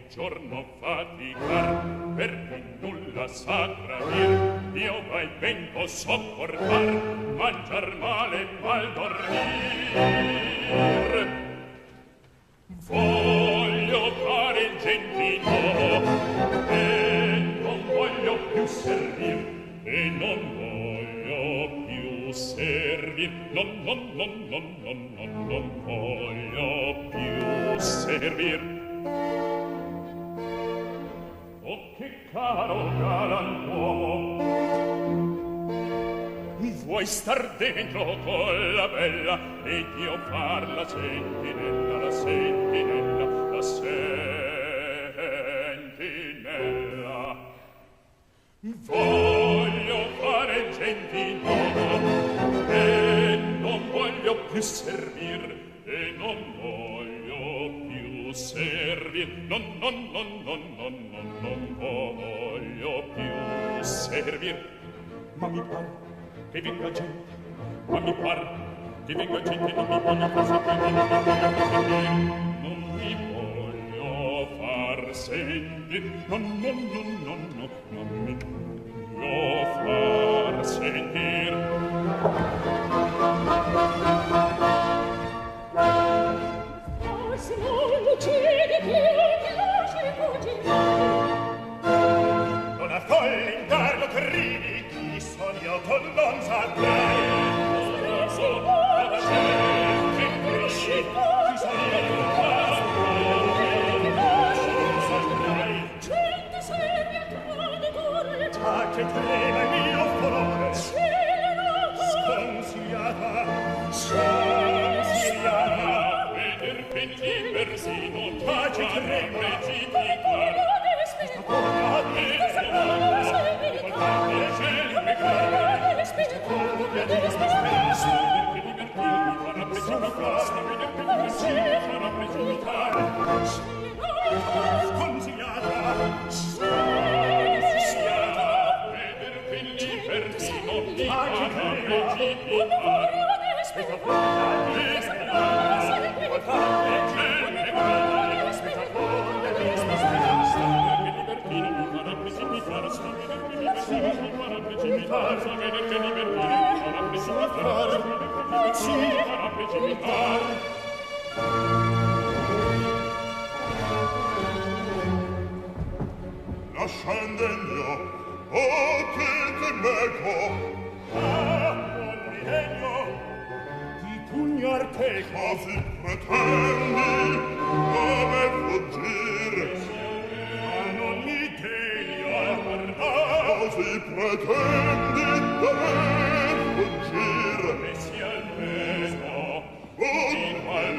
giorno faticar, perché nulla sa gravir, io vai ben può sopportar, mangiar male, mal dormir. Voglio fare il gentile e non voglio più servir, e non voglio più servir, non voglio più servir. Oh, che caro galantuomo, vuoi star dentro con la bella ed io far la sentinella, la sentinella, la sentinella. Voglio fare il gentiluomo e non voglio più servir, e non voglio più servir, non voglio più servir. Ma mi pare che venga gente, ma mi par che venga gente, non mi voglio far sapere, non mi voglio far sentire, non mi voglio far sentire. Forse non uccidi più, ti lasci fuggire. Non affolli in dardo che ridi, io con non saprei si vuole che cresci chi sono gente seria trade cuore già che trema il mio furore sconsigliata veder penti persino già che trema precipitare questa porta di lasciandegno, oh che te meco, non mi degno di pugnar teco, così pretendi come fuggire, ma non mi degno così pretendi come fuggire, e sia almeno di mal